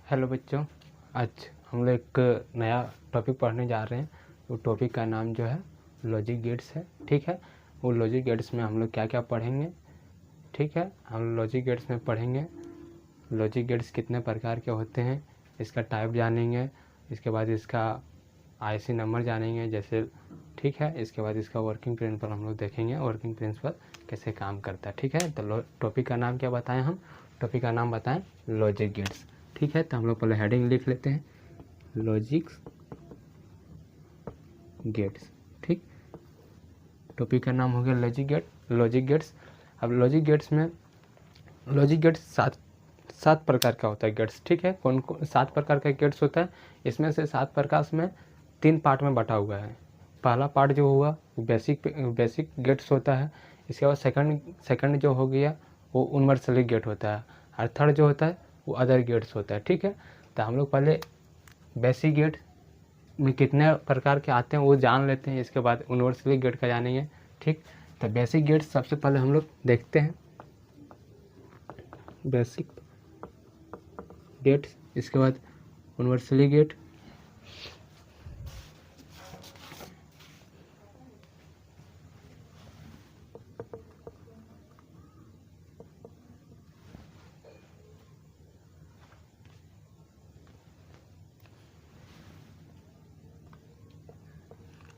Hello बच्चों, आज हम लोग एक नया टॉपिक पढ़ने जा रहे हैं। वो टॉपिक का नाम जो है लॉजिक गेट्स है। ठीक है, वो लॉजिक गेट्स में हम लोग क्या क्या पढ़ेंगे। ठीक है, हम लॉजिक गेट्स में पढ़ेंगे लॉजिक गेट्स कितने प्रकार के होते हैं, इसका टाइप जानेंगे। इसके बाद इसका आईसी नंबर जानेंगे जैसे। ठीक है, इसके बाद इसका वर्किंग प्रिंसिपल हम लोग देखेंगे, वर्किंग प्रिंसिपल कैसे काम करता है। ठीक है, तो टॉपिक का नाम क्या बताएं हम? टॉपिक का नाम बताएं लॉजिक गेट्स। ठीक है, तो हम लोग पहले हेडिंग लिख लेते हैं, लॉजिक गेट्स। ठीक, टॉपिक का नाम हो गया लॉजिक गेट्स। अब लॉजिक गेट्स में लॉजिक गेट्स सात प्रकार का होता है गेट्स। ठीक है, कौन कौन 7 प्रकार का गेट्स होता है? इसमें से 7 प्रकार में 3 पार्ट में बटा हुआ है। पहला पार्ट जो हुआ बेसिक गेट्स होता है। इसके बाद सेकंड जो हो गया वो यूनिवर्सल गेट होता है, और थर्ड जो होता है वो अदर गेट्स होता है। ठीक है, तो हम लोग पहले बेसिक गेट में कितने प्रकार के आते हैं वो जान लेते हैं, इसके बाद यूनिवर्सल गेट का जानेंगे। ठीक, तो बेसिक गेट सबसे पहले हम लोग देखते हैं बेसिक गेट्स, इसके बाद यूनिवर्सल गेट,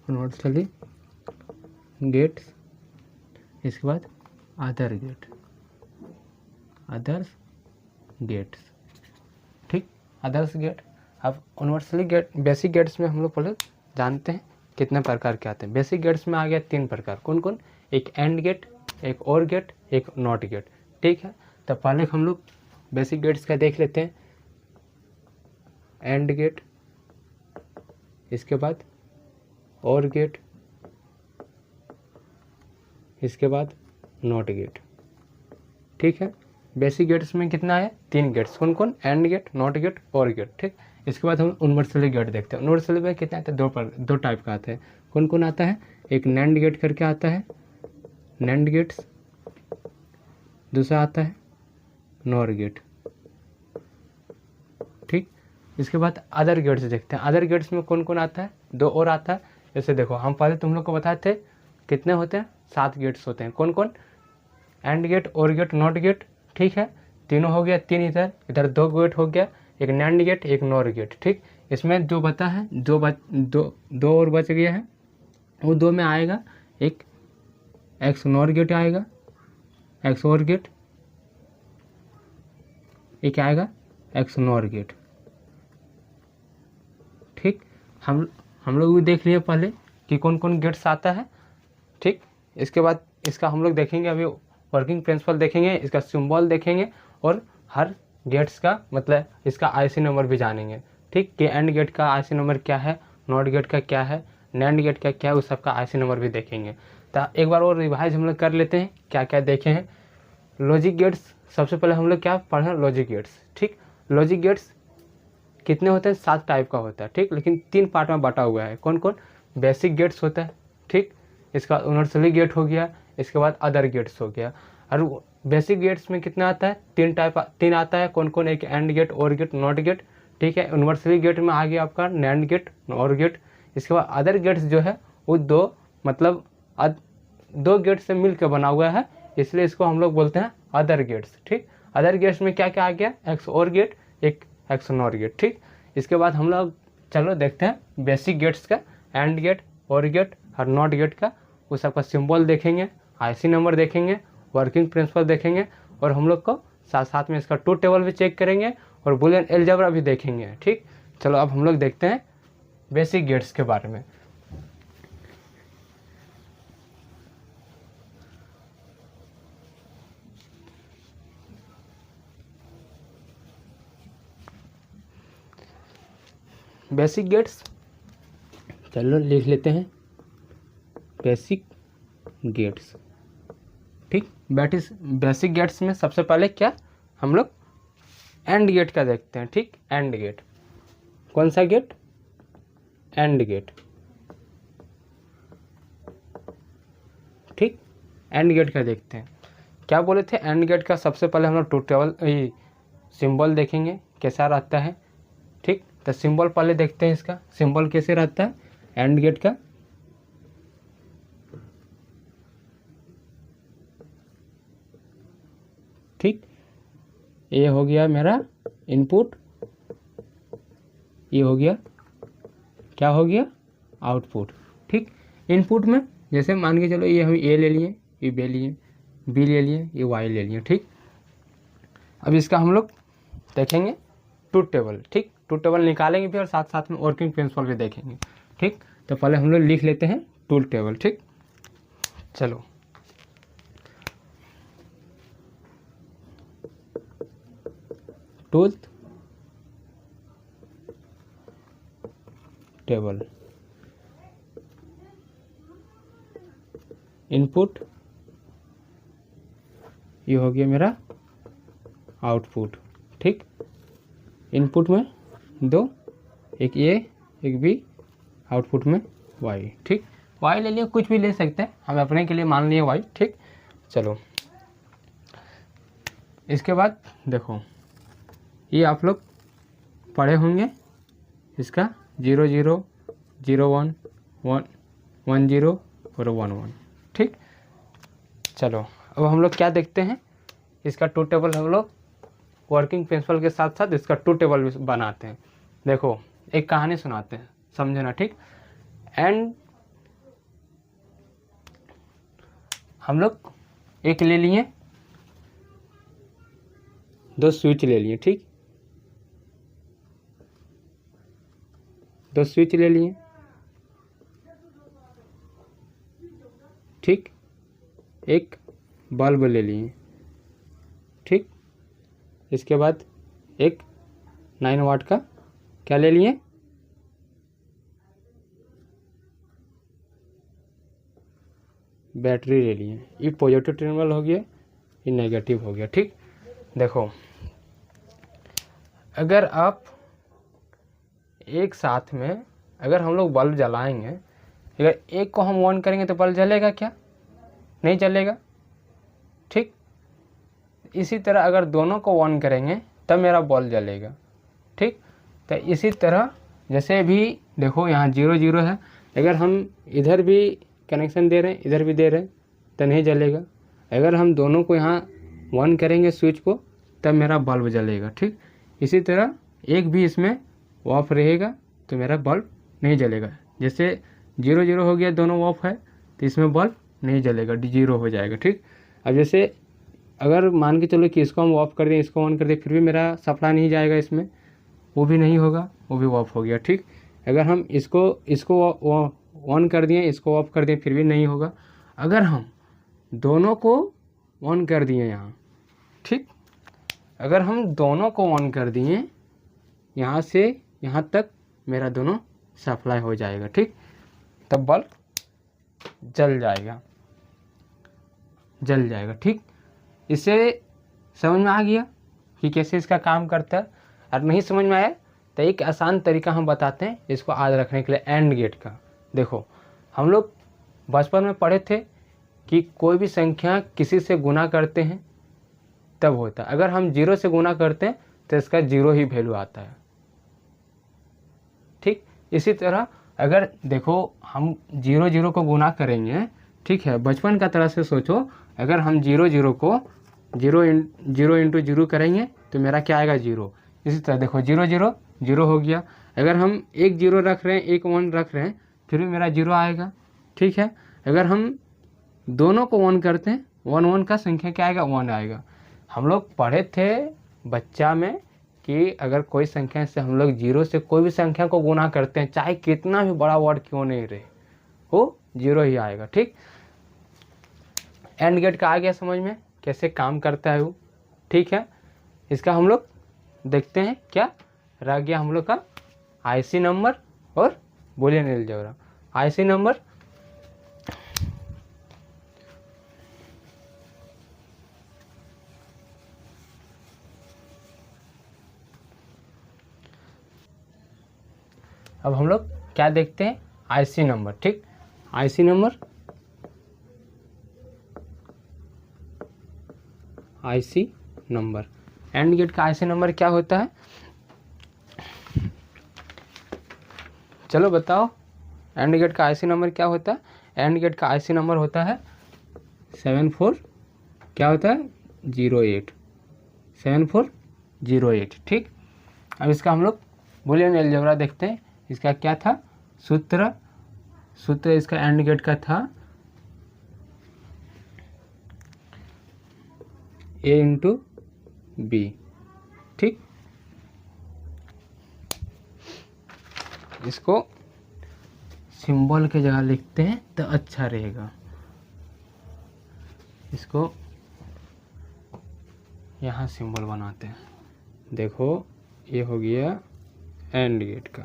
यूनिवर्सल गेट्स, इसके बाद अदर गेट्स। ठीक, अदर्स गेट। अब यूनिवर्सल गेट बेसिक गेट्स में हम लोग पहले जानते हैं कितने प्रकार के आते हैं। बेसिक गेट्स में आ गया 3 प्रकार। कौन कौन? एक एंड गेट, एक और गेट, एक नॉट गेट। ठीक है, तो पहले हम लोग बेसिक गेट्स का देख लेते हैं। एंड गेट, इसके बाद और गेट, इसके बाद नॉट गेट। ठीक है, बेसिक गेट्स में कितना है? 3 गेट्स। कौन कौन? एंड गेट, नॉट गेट, और गेट। ठीक, इसके बाद हम यूनिवर्सल गेट देखते हैं। यूनिवर्सल में कितना आता है? दो टाइप का आता है। कौन कौन आता है? एक नैंड गेट करके आता है, नैंड गेट्स। दूसरा आता है नॉर गेट। ठीक, इसके बाद अदर गेट्स देखते हैं। अदर गेट्स में कौन कौन आता है? 2 और आता है। जैसे देखो, हम पहले तुम लोग को बताए थे कितने होते हैं? 7 गेट्स होते हैं। कौन कौन? एंड गेट, और गेट, नॉट गेट। ठीक है, तीनों हो गया। 3 इधर 2 गेट हो गया, एक नैंड गेट, एक नॉर गेट। ठीक, इसमें जो बता है दो और बच गया है। वो 2 में आएगा एक एक्स नॉर गेट आएगा, एक्स और गेट, एक आएगा एक्स नॉर गेट। ठीक, हम लोग भी देख लिए पहले कि कौन कौन गेट्स आता है। ठीक, इसके बाद इसका हम लोग देखेंगे, अभी वर्किंग प्रिंसिपल देखेंगे, इसका सिंबल देखेंगे, और हर गेट्स का मतलब इसका आईसी नंबर भी जानेंगे। ठीक, कि एंड गेट का आईसी नंबर क्या है, नॉट गेट का क्या है, नैंड गेट का क्या है, उस सबका आईसी नंबर भी देखेंगे। तो एक बार और रिवाइज हम लोग कर लेते हैं क्या क्या देखे हैं। लॉजिक गेट्स, सबसे पहले हम लोग क्या पढ़े? Logic gates. ठीक, लॉजिक गेट्स कितने होते हैं? 7 टाइप का होता है। ठीक, लेकिन 3 पार्ट में बांटा हुआ है। कौन कौन? बेसिक गेट्स होता है। ठीक, इसका यूनिवर्सल गेट हो गया, इसके बाद अदर गेट्स हो गया। और बेसिक गेट्स में कितना आता है? 3 आता है। कौन कौन? एक एंड गेट, और गेट, नॉट गेट। ठीक है, यूनिवर्सल गेट में आ गया आपका नैंड गेट, और गेट। इसके बाद अदर गेट्स जो है वो 2 मतलब 2 गेट से मिल के बना हुआ है, इसलिए इसको हम लोग बोलते हैं अदर गेट्स। ठीक, अदर गेट्स में क्या क्या आ गया? एक्स और गेट, एक एक्स नॉर गेट। ठीक, इसके बाद हम लोग चलो देखते हैं बेसिक गेट्स का, एंड गेट, और गेट और नॉट गेट का। वो सबका सिंबल देखेंगे, आईसी नंबर देखेंगे, वर्किंग प्रिंसिपल देखेंगे, और हम लोग को साथ साथ में इसका ट्रूथ टेबल भी चेक करेंगे, और बूलियन अलजेब्रा भी देखेंगे। ठीक, चलो अब हम लोग देखते हैं बेसिक गेट्स के बारे में। बेसिक गेट्स, चलो लिख लेते हैं बेसिक गेट्स। ठीक, बेसिक गेट्स में सबसे पहले क्या हम लोग एंड गेट का देखते हैं। ठीक, एंड गेट, कौन सा गेट? AND gate. ठीक, एंड गेट का देखते हैं। क्या बोले थे? एंड गेट का सबसे पहले हम लोग ट्रूथ टेबल सिंबल देखेंगे कैसा रहता है, ठीक। तो सिंबल पहले देखते हैं, इसका सिंबल कैसे रहता है एंड गेट का। ठीक, ये हो गया मेरा इनपुट, ये हो गया, क्या हो गया, आउटपुट। ठीक, इनपुट में जैसे मान के चलो ये हम ए ले लिए, ये बी लिए, बी ले लिए, ये वाई ले लिए। ठीक, अब इसका हम लोग देखेंगे ट्रूथ टेबल। ठीक, ट्रूथ टेबल निकालेंगे भी और साथ साथ में वर्किंग प्रिंसिपल भी देखेंगे। ठीक, तो पहले हम लोग लिख लेते हैं ट्रूथ टेबल। ठीक, चलो ट्रूथ टेबल, इनपुट, ये हो गया मेरा आउटपुट। ठीक, इनपुट में 2, एक ए एक बी, आउटपुट में वाई। ठीक, वाई ले लिए, कुछ भी ले सकते हैं, हम अपने के लिए मान लिए वाई। ठीक, चलो इसके बाद देखो, ये आप लोग पढ़े होंगे, इसका 0 0 0 1 1 1 0 और 1 1। ठीक, चलो अब हम लोग क्या देखते हैं, इसका ट्रूथ टेबल हम लोग वर्किंग प्रिंसिपल के साथ साथ इसका ट्रूथ टेबल भी बनाते हैं। देखो एक कहानी सुनाते हैं, समझना। ठीक, एंड हम लोग एक ले लिए, 2 स्विच ले लिए। ठीक, 2 स्विच ले लिए। ठीक, एक बल्ब ले लिए। ठीक, इसके बाद एक 9 वाट का क्या ले लिए, बैटरी ले लिए। ये पॉजिटिव टर्मिनल हो गया, ये नेगेटिव हो गया। ठीक, देखो अगर आप एक साथ में अगर हम लोग बल्ब जलाएंगे, अगर एक को हम ऑन करेंगे तो बल्ब जलेगा क्या, नहीं जलेगा। ठीक, इसी तरह अगर दोनों को ऑन करेंगे तब मेरा बल्ब जलेगा। ठीक, तो इसी तरह जैसे भी देखो यहाँ 0 0 है, अगर हम इधर भी कनेक्शन दे रहे हैं, इधर भी दे रहे हैं, तो नहीं जलेगा। अगर हम दोनों को यहाँ ऑन करेंगे स्विच को, तब मेरा बल्ब जलेगा। ठीक, इसी तरह एक भी इसमें ऑफ रहेगा तो मेरा बल्ब नहीं जलेगा। जैसे 0 0 हो गया, दोनों ऑफ है, तो इसमें बल्ब नहीं जलेगा, 0 हो जाएगा। ठीक, अब जैसे अगर मान के चलो कि इसको हम ऑफ कर दें, इसको ऑन कर दें, फिर भी मेरा सप्लाई नहीं जाएगा इसमें, वो भी नहीं होगा, वो भी ऑफ हो गया। ठीक, अगर हम इसको ऑन कर दिए, इसको ऑफ कर दिए, फिर भी नहीं होगा। अगर हम दोनों को ऑन कर दिए यहाँ, ठीक, अगर हम दोनों को ऑन कर दिए यहाँ से यहाँ तक, मेरा दोनों सप्लाई हो जाएगा। ठीक, तब बल्ब जल जाएगा, जल जाएगा। ठीक, इससे समझ में आ गया कि कैसे इसका काम करता है। और नहीं समझ में आया तो एक आसान तरीका हम बताते हैं इसको याद रखने के लिए, एंड गेट का। देखो हम लोग बचपन में पढ़े थे कि कोई भी संख्या किसी से गुना करते हैं तब होता है, अगर हम 0 से गुना करते हैं तो इसका 0 ही वैल्यू आता है। ठीक, इसी तरह अगर देखो हम 0 0 को गुना करेंगे, ठीक है, बचपन का तरह से सोचो, अगर हम 0 0 को 0 इंटू 0 करेंगे तो मेरा क्या आएगा, 0। इसी तरह देखो 0 0 0 हो गया, अगर हम एक 0 रख रहे हैं, एक 1 रख रहे हैं, फिर भी मेरा 0 आएगा। ठीक है, अगर हम दोनों को 1 करते हैं, 1 1 का संख्या क्या आएगा, 1 आएगा। हम लोग पढ़े थे बच्चा में कि अगर कोई संख्या से हम लोग 0 से कोई भी संख्या को गुना करते हैं, चाहे कितना भी बड़ा वर्ड क्यों नहीं रहे, वो 0 ही आएगा। ठीक, एंड गेट का आ गया समझ में कैसे काम करता है वो। ठीक है, इसका हम लोग देखते हैं क्या रह गया हम लोग का, आईसी नंबर और बूलियन अलजेब्रा। आईसी नंबर अब हम लोग क्या देखते हैं, आईसी नंबर। ठीक, IC number, IC number, AND gate का आईसी नंबर क्या होता है, चलो बताओ एंड गेट का आईसी नंबर क्या होता है। एंड गेट का आईसी नंबर होता है 74 क्या होता है 08 7408। ठीक, अब इसका हम लोग बूलियन अलजेब्रा देखते हैं। इसका क्या था सूत्र इसका एंड गेट का था A इंटू बी। ठीक, इसको सिंबल के जगह लिखते हैं तो अच्छा रहेगा। इसको यहाँ सिंबल बनाते हैं। देखो ये हो गया एंड गेट का,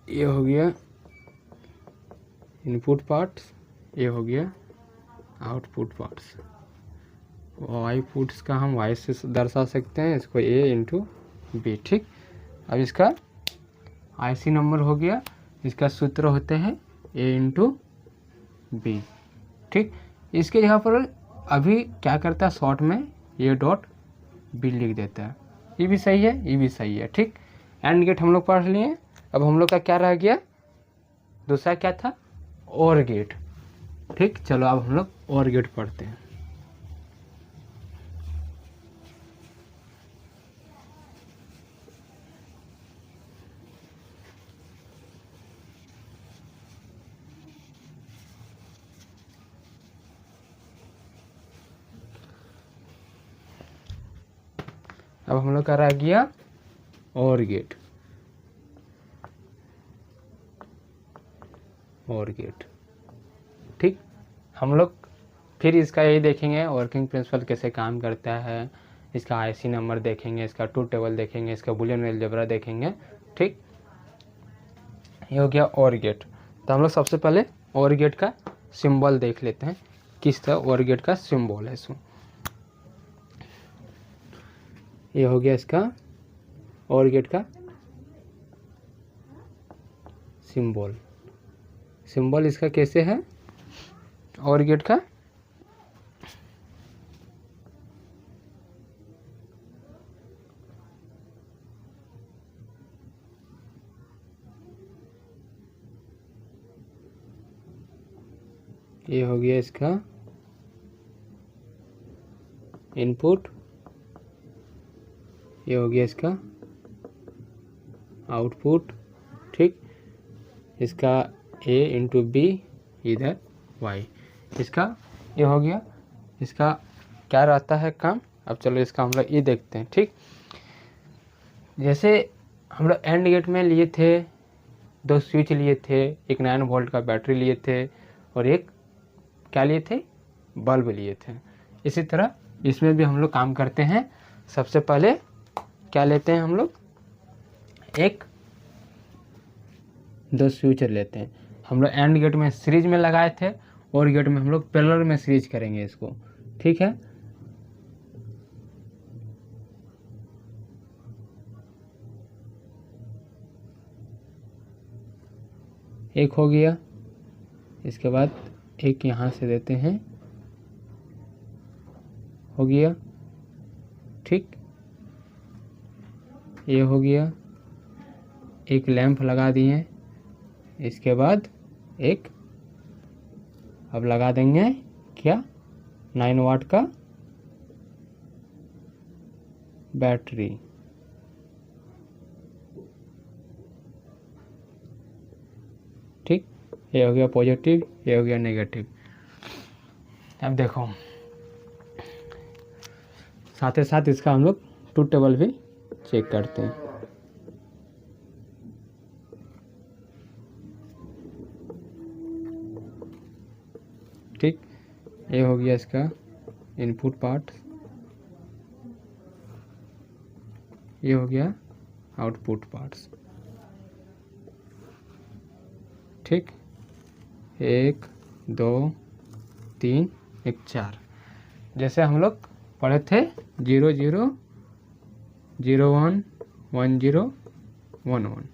ये हो गया इनपुट पार्ट्स, ये हो गया आउटपुट पार्ट्स। वाई पुट्स का हम वाई से दर्शा सकते हैं इसको A इंटू बी। ठीक, अब इसका आईसी नंबर हो गया, इसका सूत्र होते हैं A इंटू बी। ठीक, इसके जगह पर अभी क्या करता है शॉर्ट में ये डॉट बी लिख देता है। ये भी सही है, ये भी सही है। ठीक, एंड गेट हम लोग पढ़ लिए। अब हम लोग का क्या रह गया, दूसरा क्या था और गेट। ठीक, चलो अब हम लोग और गेट पढ़ते हैं। अब हम लोग का रह गया और गेट, और गेट। ठीक, हम लोग फिर इसका यही देखेंगे वर्किंग प्रिंसिपल कैसे काम करता है, इसका आईसी नंबर देखेंगे, इसका ट्रूथ टेबल देखेंगे, इसका बूलियन अलजेब्रा देखेंगे। ठीक, ये हो गया और गेट। तो हम लोग सबसे पहले और गेट का सिंबल देख लेते हैं, किस तरह और गेट का सिंबल है इसमें। ये हो गया इसका और गेट का सिंबल। सिंबल इसका कैसे है और गेट का, ये हो गया इसका इनपुट, ये हो गया इसका आउटपुट। ठीक, इसका A इंटू बी, इधर Y। इसका ये हो गया, इसका क्या रहता है काम। अब चलो इसका हम लोग ये देखते हैं। ठीक, जैसे हम लोग एंड गेट में लिए थे, दो स्विच लिए थे, एक 9 वोल्ट का बैटरी लिए थे और एक क्या लिए थे बल्ब लिए थे। इसी तरह इसमें भी हम लोग काम करते हैं। सबसे पहले क्या लेते हैं हम लोग, एक दो स्विच लेते हैं। हम लोग एंड गेट में सीरीज में लगाए थे और गेट में हम लोग पैरेलल में सीरीज करेंगे इसको। ठीक है, एक हो गया, इसके बाद एक यहाँ से देते हैं, हो गया। ठीक, ये हो गया, एक लैंप लगा दिए, इसके बाद एक अब लगा देंगे क्या 9 वाट का बैटरी। ठीक, ये हो गया पॉजिटिव, ये हो गया नेगेटिव। अब देखो साथ ही साथ इसका हम लोग ट्रूथ टेबल भी चेक करते हैं। ठीक, ये हो गया इसका इनपुट पार्ट, ये हो गया आउटपुट पार्ट्स। ठीक, 1 2 3 1 4, जैसे हम लोग पढ़े थे 0 0 0 1 1 0 1 1।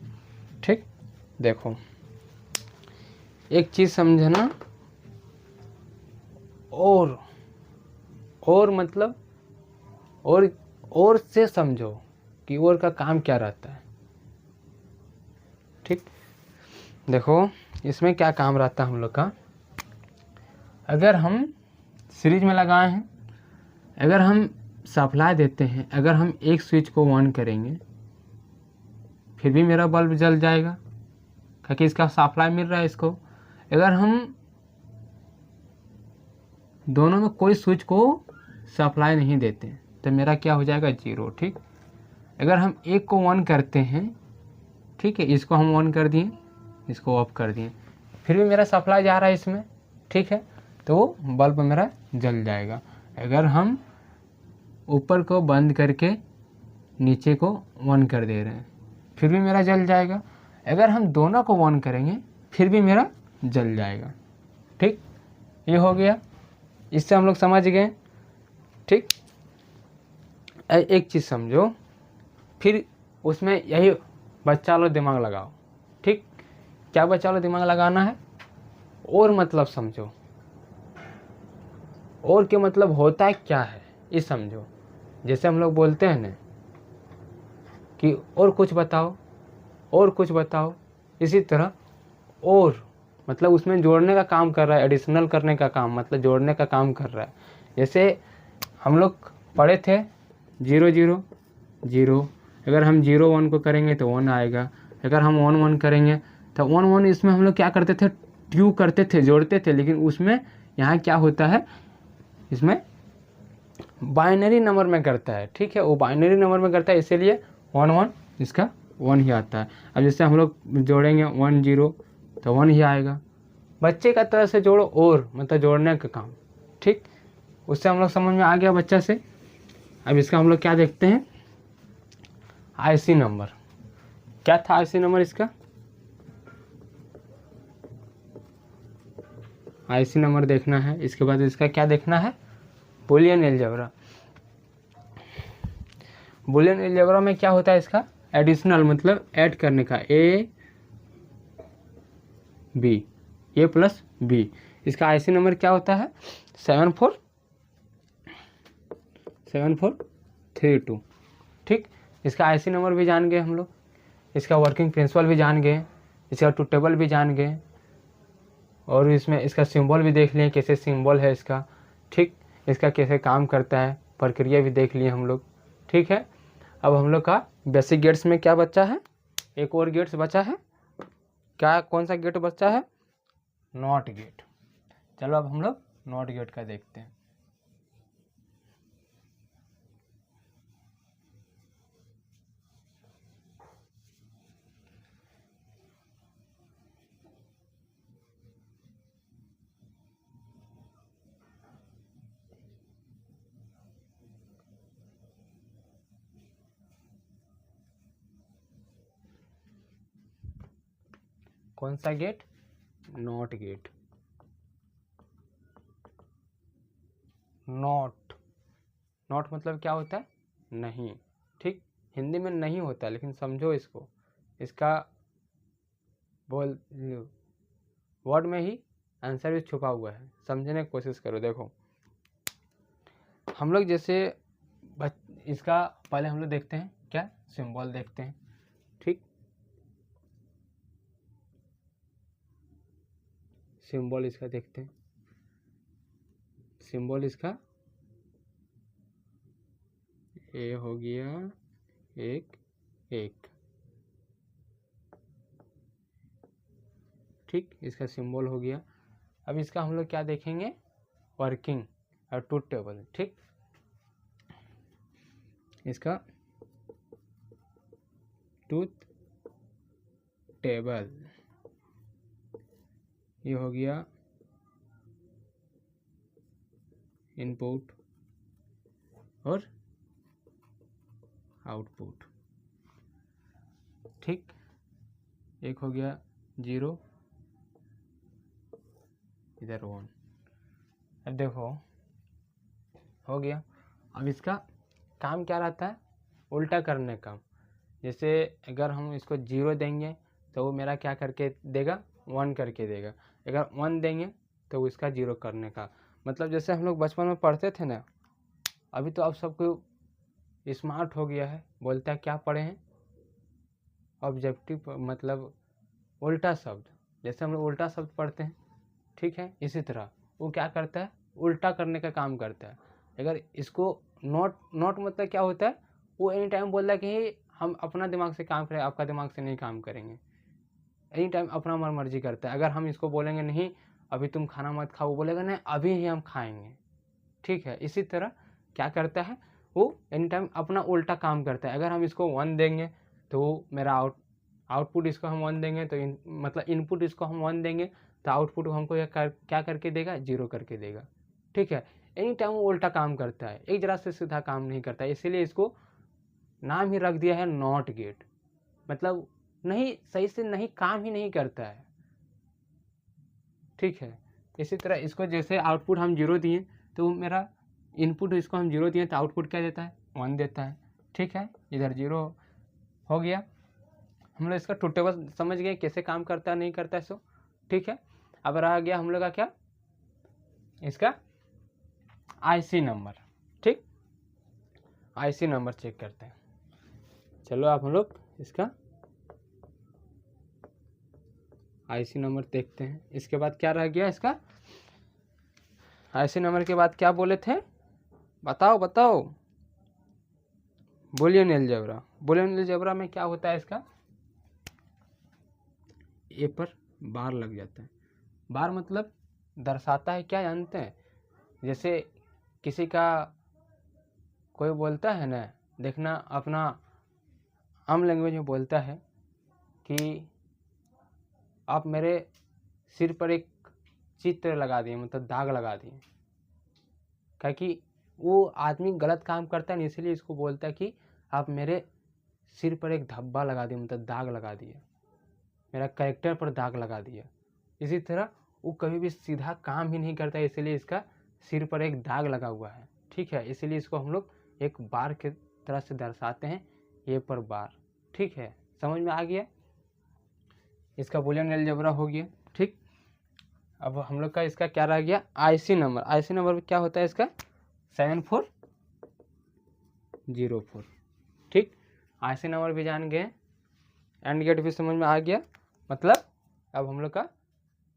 ठीक, देखो एक चीज़ समझना, और मतलब और से समझो कि और का काम क्या रहता है। ठीक, देखो इसमें क्या काम रहता है हम लोग का। अगर हम सीरीज में लगाए हैं, अगर हम सप्लाई देते हैं, अगर हम एक स्विच को ऑन करेंगे फिर भी मेरा बल्ब जल जाएगा क्योंकि इसका सप्लाई मिल रहा है इसको। अगर हम दोनों में कोई स्विच को सप्लाई नहीं देते तो मेरा क्या हो जाएगा, 0। ठीक, अगर हम एक को ऑन करते हैं, ठीक है, इसको हम ऑन कर दिए, इसको ऑफ कर दिए, फिर भी मेरा सप्लाई जा रहा है इसमें, ठीक है, तो बल्ब मेरा जल जाएगा। अगर हम ऊपर को बंद करके नीचे को ऑन कर दे रहे हैं फिर भी मेरा जल जाएगा। अगर हम दोनों को ऑन करेंगे फिर भी मेरा जल जाएगा। ठीक, ये हो गया, इससे हम लोग समझ गए। ठीक, एक चीज़ समझो, फिर उसमें यही बच्चा लो दिमाग लगाओ। ठीक, क्या बच्चा लो दिमाग लगाना है, और मतलब समझो, और के मतलब होता है क्या है ये समझो। जैसे हम लोग बोलते हैं ना कि और कुछ बताओ, और कुछ बताओ, इसी तरह और मतलब उसमें जोड़ने का काम कर रहा है, एडिशनल करने का काम, मतलब जोड़ने का काम कर रहा है। जैसे हम लोग पढ़े थे 0 0 0, अगर हम 0 1 को करेंगे तो 1 आएगा, अगर हम 1 1 करेंगे तो 1 1, इसमें हम लोग क्या करते थे, ट्यू करते थे, जोड़ते थे, लेकिन उसमें यहाँ क्या होता है, इसमें बाइनरी नंबर में करता है। ठीक है, वो बाइनरी नंबर में करता है, इसीलिए 1 1 इसका 1 ही आता है। अब जैसे हम लोग जोड़ेंगे 1 0 तो 1 ही आएगा। बच्चे का तरह से जोड़ो, और मतलब जोड़ने का काम। ठीक, उससे हम लोग समझ में आ गया बच्चा से। अब इसका हम लोग क्या देखते हैं, आईसी नंबर। क्या था आईसी नंबर इसका, आईसी नंबर देखना है। इसके बाद इसका क्या देखना है, बुलियन अलजेब्रा। बुलियन अलजेब्रा में क्या होता है, इसका एडिशनल मतलब ऐड करने का, ए प्लस बी। इसका आईसी नंबर क्या होता है, 7432। ठीक, इसका आईसी नंबर भी जान गए हम लोग, इसका वर्किंग प्रिंसिपल भी जान गए, इसका ट्रूथ टेबल भी जान गए, और इसमें इसका सिंबल भी देख लिए कैसे सिंबल है इसका। ठीक, इसका कैसे काम करता है, प्रक्रिया भी देख लिए हम लोग। ठीक है, अब हम लोग का बेसिक गेट्स में क्या बचा है, एक और गेट्स बचा है। क्या, कौन सा गेट बचा है, नॉट गेट। चलो अब हम लोग नॉट गेट का देखते हैं। कौन सा गेट, नॉट गेट। नॉट मतलब क्या होता है, नहीं। ठीक, हिंदी में नहीं होता, लेकिन समझो इसको, इसका बोल वर्ड में ही आंसर भी छुपा हुआ है, समझने की कोशिश करो। देखो हम लोग जैसे इसका पहले हम लोग देखते हैं क्या, सिंबल देखते हैं। ठीक, सिंबल इसका देखते हैं, सिंबल इसका ए हो गया, एक एक। ठीक, इसका सिंबल हो गया। अब इसका हम लोग क्या देखेंगे, वर्किंग और ट्रूथ टेबल। ठीक, इसका ट्रूथ टेबल ये हो गया इनपुट और आउटपुट। ठीक, एक हो गया 0, इधर 1। अब देखो हो गया। अब इसका काम क्या रहता है, उल्टा करने का। जैसे अगर हम इसको 0 देंगे तो वो मेरा क्या करके देगा, 1 करके देगा। अगर 1 देंगे तो वो इसका 0 करने का। मतलब जैसे हम लोग बचपन में पढ़ते थे ना, अभी तो आप सबको स्मार्ट हो गया है, बोलता है क्या पढ़े हैं, ऑब्जेक्टिव मतलब उल्टा शब्द, जैसे हम लोग उल्टा शब्द पढ़ते हैं, ठीक है, इसी तरह वो क्या करता है, उल्टा करने का काम करता है। अगर इसको नॉट मतलब क्या होता है, वो एनी टाइम बोलता है कि हम अपना दिमाग से काम करें, आपका दिमाग से नहीं काम करेंगे, एनी टाइम अपना मन मर्जी करता है। अगर हम इसको बोलेंगे नहीं अभी तुम खाना मत खाओ, वो बोलेगा नहीं अभी ही हम खाएंगे, ठीक है। इसी तरह क्या करता है, वो एनी टाइम अपना उल्टा काम करता है। अगर हम इसको 1 देंगे तो वो मेरा आउटपुट इसको हम 1 देंगे तो मतलब इनपुट इसको हम 1 देंगे तो आउटपुट हमको क्या करके देगा, 0 करके देगा, ठीक है। एनी टाइम वो उल्टा काम करता है, एक जरा से सीधा काम नहीं करता है, इसीलिए इसको नाम ही रख दिया है नॉट गेट, मतलब नहीं सही से नहीं काम ही नहीं करता है, ठीक है। इसी तरह इसको जैसे आउटपुट हम 0 दिए तो मेरा इनपुट इसको हम 0 दिए तो आउटपुट क्या देता है, 1 देता है, ठीक है। इधर 0 हो गया, हम लोग इसका ट्रुथ टेबल समझ गए कैसे काम करता है नहीं करता है सो, ठीक है। अब रह गया हम लोग का क्या, इसका आईसी नंबर, ठीक। आईसी नंबर चेक करते हैं, चलो आप हम लोग इसका आईसी नंबर देखते हैं। इसके बाद क्या रह गया, इसका आईसी नंबर के बाद क्या बोले थे, बताओ बताओ, बुलियन अलजेब्रा। बुलियन अलजेब्रा में क्या होता है, इसका ए पर बार लग जाता है। बार मतलब दर्शाता है क्या जानते हैं, जैसे किसी का कोई बोलता है ना, देखना अपना आम लैंग्वेज में बोलता है कि आप मेरे सिर पर एक चित्र लगा दिए, मतलब दाग लगा दिए, क्योंकि वो आदमी गलत काम करता है ना, इसलिए इसको बोलता है कि आप मेरे सिर पर एक धब्बा लगा दिए, मतलब दाग लगा दिए, मेरा कैरेक्टर पर दाग लगा दिया। इसी तरह वो कभी भी सीधा काम ही नहीं करता है, इसलिए इसका सिर पर एक दाग लगा हुआ है, ठीक है। इसीलिए इसको हम लोग एक बार की तरह से दर्शाते हैं, ए पर बार, ठीक है। समझ में आ गया, इसका बुलियन अलजेब्रा हो गया, ठीक। अब हम लोग का इसका क्या रह गया, आईसी नंबर। आईसी नंबर क्या होता है, इसका 7404, ठीक। आईसी नंबर भी जान गए, एंड गेट भी समझ में आ गया, मतलब अब हम लोग का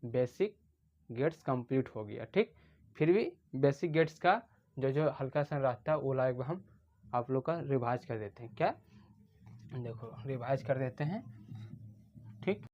बेसिक गेट्स कंप्लीट हो गया, ठीक। फिर भी बेसिक गेट्स का जो हल्का सा रहता है वो लाइक हम आप लोग का रिवाइज कर देते हैं, क्या देखो रिवाइज कर देते हैं, ठीक।